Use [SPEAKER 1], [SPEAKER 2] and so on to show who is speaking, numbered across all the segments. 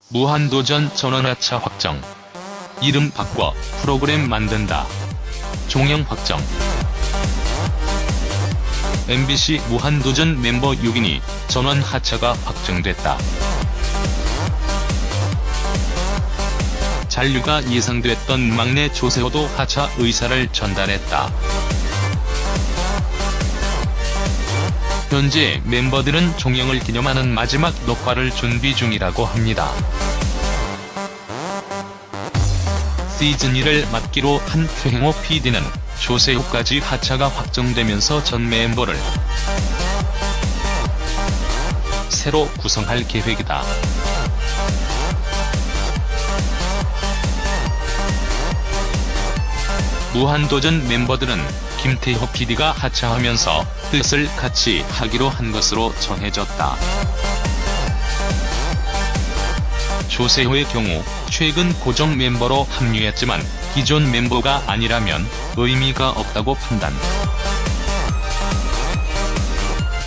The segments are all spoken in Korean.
[SPEAKER 1] 무한도전 전원하차 확정. 이름 바꿔 프로그램 만든다. 종영 확정. MBC 무한도전 멤버 6인이 전원하차가 확정됐다. 잔류가 예상됐던 막내 조세호도 하차 의사를 전달했다. 현재 멤버들은 종영을 기념하는 마지막 녹화를 준비 중이라고 합니다. 시즌1을 맡기로 한 최행호 PD는 조세호까지 하차가 확정되면서 전 멤버를 새로 구성할 계획이다. 무한도전 멤버들은 김태호 PD가 하차하면서 뜻을 같이 하기로 한 것으로 전해졌다. 조세호의 경우 최근 고정 멤버로 합류했지만 기존 멤버가 아니라면 의미가 없다고 판단.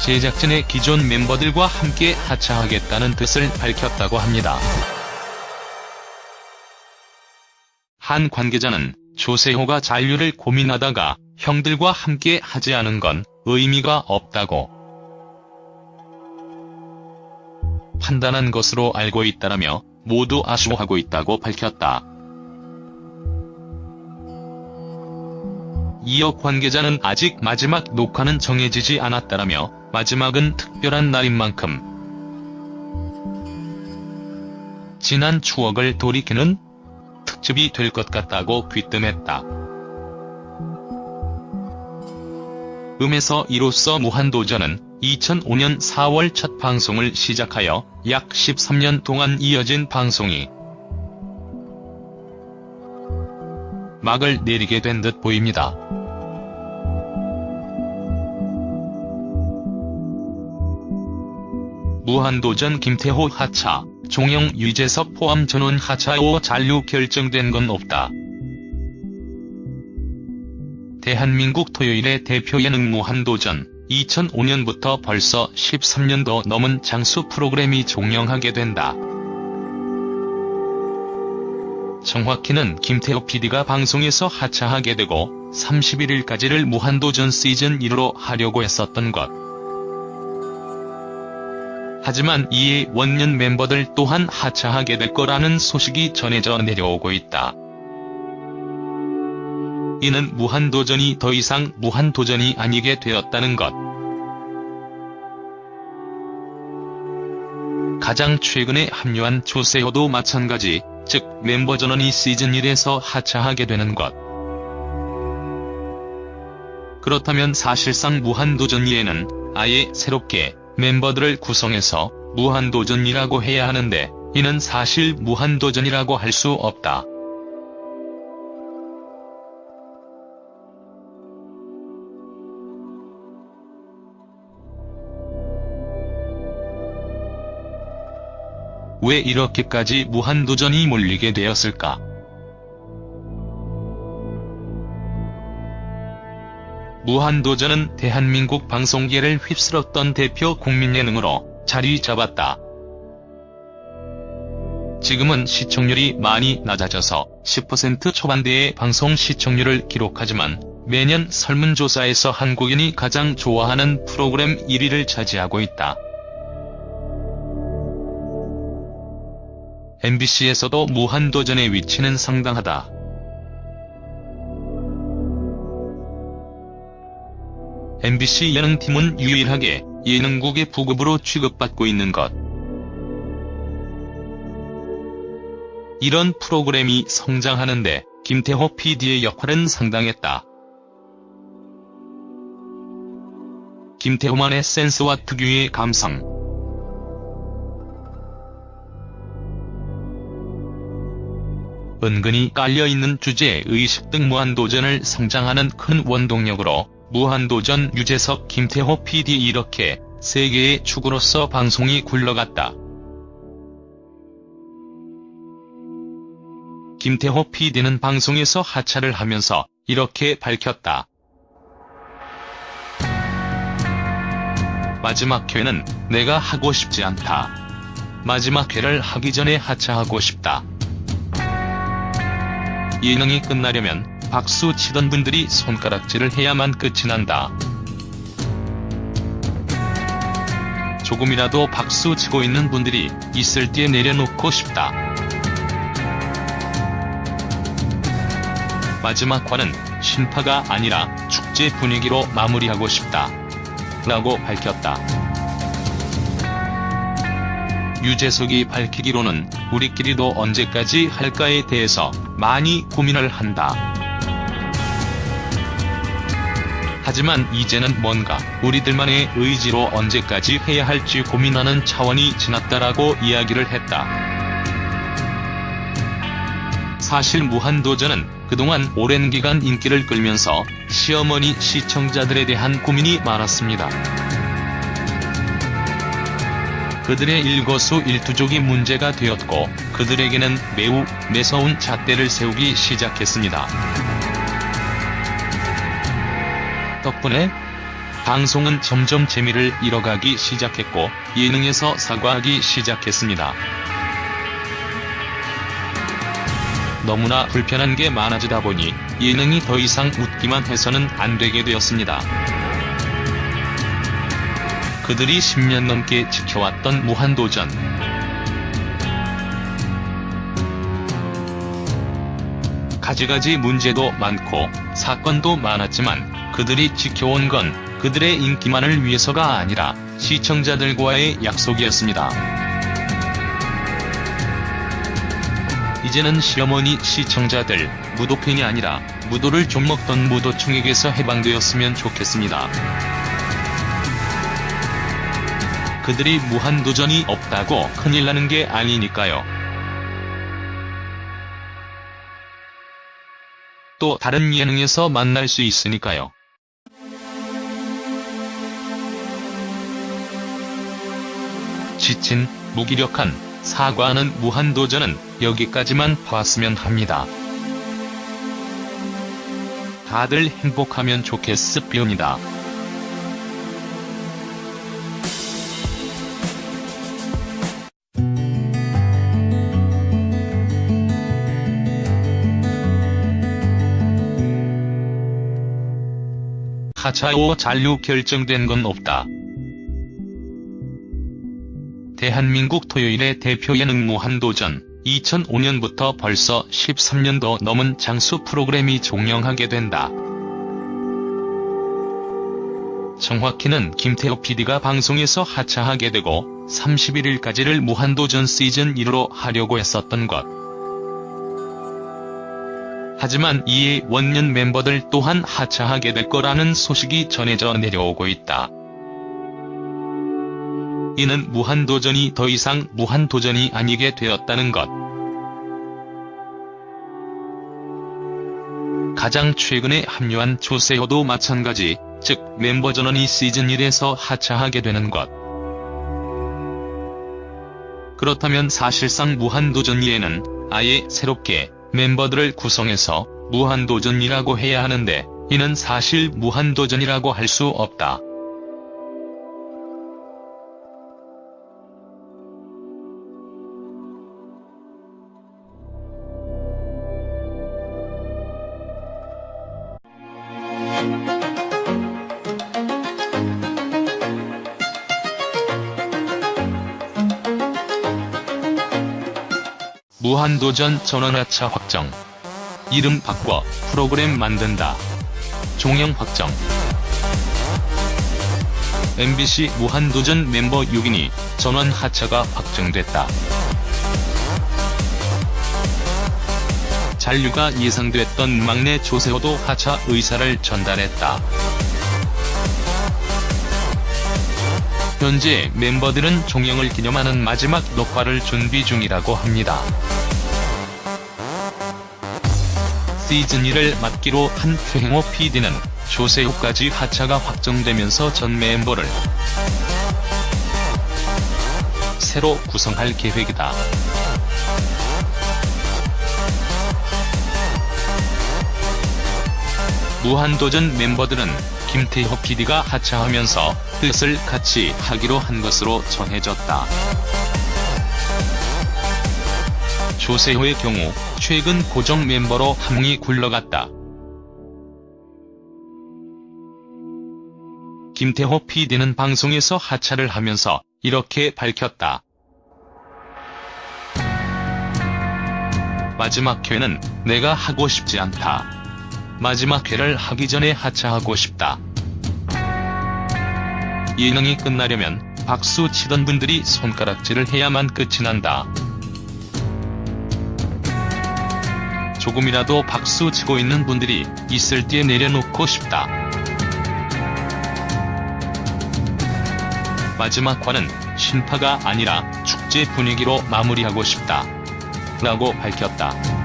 [SPEAKER 1] 제작진의 기존 멤버들과 함께 하차하겠다는 뜻을 밝혔다고 합니다. 한 관계자는 조세호가 잔류를 고민하다가 형들과 함께 하지 않은 건 의미가 없다고 판단한 것으로 알고 있다라며 모두 아쉬워하고 있다고 밝혔다. 이어 관계자는 아직 마지막 녹화는 정해지지 않았다라며 마지막은 특별한 날인 만큼 지난 추억을 돌이키는 특집이 될 것 같다고 귀뜸했다. 음에서 이로써 무한도전은 2005년 4월 첫 방송을 시작하여 약 13년 동안 이어진 방송이 막을 내리게 된 듯 보입니다. 무한도전 김태호 하차, 종영 유재석 포함 전원 하차 5 잔류 결정된 건 없다. 대한민국 토요일의 대표 예능 무한도전, 2005년부터 벌써 13년도 넘은 장수 프로그램이 종영하게 된다. 정확히는 김태호 PD가 방송에서 하차하게 되고 31일까지를 무한도전 시즌 1로 하려고 했었던 것. 하지만 이에 원년 멤버들 또한 하차하게 될 거라는 소식이 전해져 내려오고 있다. 이는 무한도전이 더 이상 무한도전이 아니게 되었다는 것. 가장 최근에 합류한 조세호도 마찬가지, 즉 멤버 전원이 시즌 1에서 하차하게 되는 것. 그렇다면 사실상 무한도전 2에는 아예 새롭게 멤버들을 구성해서 무한도전이라고 해야 하는데 이는 사실 무한도전이라고 할 수 없다. 왜 이렇게까지 무한도전이 몰리게 되었을까? 무한도전은 대한민국 방송계를 휩쓸었던 대표 국민예능으로 자리 잡았다. 지금은 시청률이 많이 낮아져서 10% 초반대의 방송 시청률을 기록하지만 매년 설문조사에서 한국인이 가장 좋아하는 프로그램 1위를 차지하고 있다. MBC에서도 무한도전의 위치는 상당하다. MBC 예능팀은 유일하게 예능국의 부급으로 취급받고 있는 것. 이런 프로그램이 성장하는데 김태호 PD의 역할은 상당했다. 김태호만의 센스와 특유의 감성. 은근히 깔려있는 주제의식 등 무한도전을 성장하는 큰 원동력으로 무한도전 유재석 김태호 PD 이렇게 세 개의 축으로서 방송이 굴러갔다. 김태호 PD는 방송에서 하차를 하면서 이렇게 밝혔다. 마지막 회는 내가 하고 싶지 않다. 마지막 회를 하기 전에 하차하고 싶다. 예능이 끝나려면 박수 치던 분들이 손가락질을 해야만 끝이 난다. 조금이라도 박수 치고 있는 분들이 있을 때 내려놓고 싶다. 마지막 화는 신파가 아니라 축제 분위기로 마무리하고 싶다. 라고 밝혔다. 유재석이 밝히기로는 우리끼리도 언제까지 할까에 대해서 많이 고민을 한다. 하지만 이제는 뭔가 우리들만의 의지로 언제까지 해야 할지 고민하는 차원이 지났다라고 이야기를 했다. 사실 무한도전은 그동안 오랜 기간 인기를 끌면서 시어머니 시청자들에 대한 고민이 많았습니다. 그들의 일거수일투족이 문제가 되었고 그들에게는 매우 매서운 잣대를 세우기 시작했습니다. 덕분에 방송은 점점 재미를 잃어가기 시작했고 예능에서 사과하기 시작했습니다. 너무나 불편한 게 많아지다 보니 예능이 더 이상 웃기만 해서는 안 되게 되었습니다. 그들이 10년 넘게 지켜왔던 무한도전. 가지가지 문제도 많고 사건도 많았지만 그들이 지켜온 건 그들의 인기만을 위해서가 아니라 시청자들과의 약속이었습니다. 이제는 시어머니 시청자들, 무도팬이 아니라 무도를 좀 먹던 무도충에게서 해방되었으면 좋겠습니다. 그들이 무한도전이 없다고 큰일 나는 게 아니니까요. 또 다른 예능에서 만날 수 있으니까요. 지친, 무기력한, 사과하는 무한도전은 여기까지만 봤으면 합니다. 다들 행복하면 좋겠습니다. 하차후 잔류 결정된 건 없다. 대한민국 토요일의 대표 예능 무한도전. 2005년부터 벌써 13년도 넘은 장수 프로그램이 종영하게 된다. 정확히는 김태호 PD가 방송에서 하차하게 되고 31일까지를 무한도전 시즌 1로 하려고 했었던 것. 하지만 이에 원년 멤버들 또한 하차하게 될 거라는 소식이 전해져 내려오고 있다. 이는 무한도전이 더 이상 무한도전이 아니게 되었다는 것. 가장 최근에 합류한 조세호도 마찬가지, 즉 멤버 전원이 시즌 1에서 하차하게 되는 것. 그렇다면 사실상 무한도전 이에는 아예 새롭게 멤버들을 구성해서 무한도전이라고 해야 하는데 이는 사실 무한도전이라고 할 수 없다. 무한도전 전원 하차 확정. 이름 바꿔 프로그램 만든다. 종영 확정. MBC 무한도전 멤버 6인이 전원 하차가 확정됐다. 잔류가 예상됐던 막내 조세호도 하차 의사를 전달했다. 현재 멤버들은 종영을 기념하는 마지막 녹화를 준비 중이라고 합니다. 시즌 1을 맡기로 한 최행호 PD는 조세호까지 하차가 확정되면서 전 멤버를 새로 구성할 계획이다. 무한도전 멤버들은 김태호 PD가 하차하면서 뜻을 같이 하기로 한 것으로 전해졌다. 조세호의 경우 최근 고정 멤버로 함흥이 굴러갔다. 김태호 PD는 방송에서 하차를 하면서 이렇게 밝혔다. 마지막 회는 내가 하고 싶지 않다. 마지막 회를 하기 전에 하차하고 싶다. 예능이 끝나려면 박수 치던 분들이 손가락질을 해야만 끝이 난다. 조금이라도 박수 치고 있는 분들이 있을 때 내려놓고 싶다. 마지막 화는 신파가 아니라 축제 분위기로 마무리하고 싶다. 라고 밝혔다.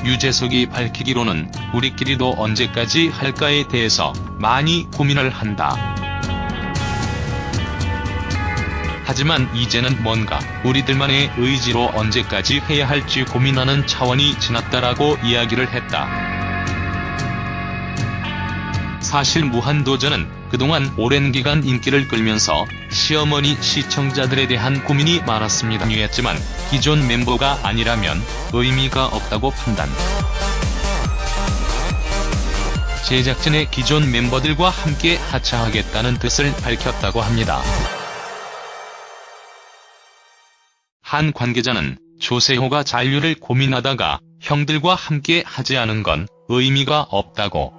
[SPEAKER 1] 유재석이 밝히기로는 우리끼리도 언제까지 할까에 대해서 많이 고민을 한다. 하지만 이제는 뭔가 우리들만의 의지로 언제까지 해야 할지 고민하는 차원이 지났다라고 이야기를 했다. 사실 무한도전은 그동안 오랜 기간 인기를 끌면서 시어머니 시청자들에 대한 고민이 많았습니다. 했지만 기존 멤버가 아니라면 의미가 없다고 판단. 제작진의 기존 멤버들과 함께 하차하겠다는 뜻을 밝혔다고 합니다. 한 관계자는 조세호가 잔류를 고민하다가 형들과 함께 하지 않은 건 의미가 없다고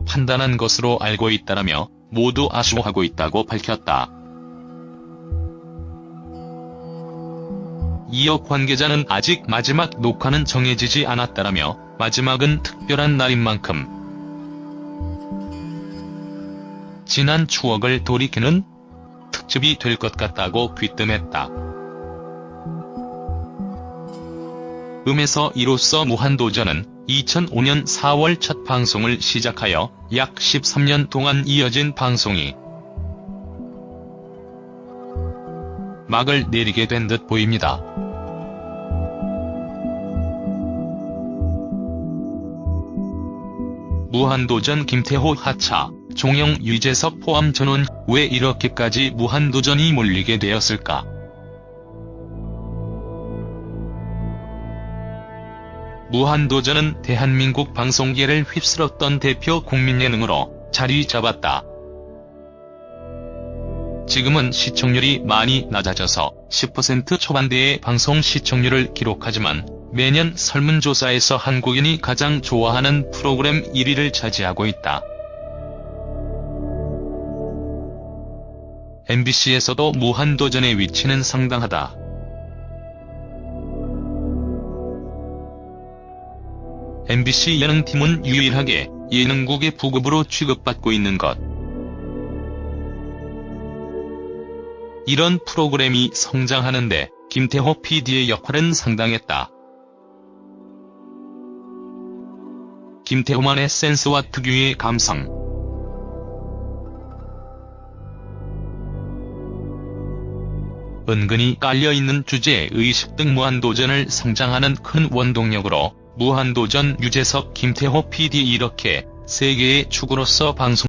[SPEAKER 1] 판단한 것으로 알고 있다라며 모두 아쉬워하고 있다고 밝혔다. 이어 관계자는 아직 마지막 녹화는 정해지지 않았다라며 마지막은 특별한 날인 만큼 지난 추억을 돌이키는 특집이 될 것 같다고 귀뜸했다. 음에서 이로써 무한도전은 2005년 4월 첫 방송을 시작하여 약 13년 동안 이어진 방송이 막을 내리게 된 듯 보입니다. 무한도전 김태호 하차, 종영 유재석 포함 전원 왜 이렇게까지 무한도전이 몰리게 되었을까? 무한도전은 대한민국 방송계를 휩쓸었던 대표 국민예능으로 자리 잡았다. 지금은 시청률이 많이 낮아져서 10% 초반대의 방송 시청률을 기록하지만 매년 설문조사에서 한국인이 가장 좋아하는 프로그램 1위를 차지하고 있다. MBC에서도 무한도전의 위치는 상당하다. MBC 예능팀은 유일하게 예능국의 부급으로 취급받고 있는 것. 이런 프로그램이 성장하는데 김태호 PD의 역할은 상당했다. 김태호만의 센스와 특유의 감성. 은근히 깔려있는 주제의식 등 무한도전을 성장하는 큰 원동력으로 무한도전 유재석 김태호 PD 이렇게 세 개의 축으로서 방송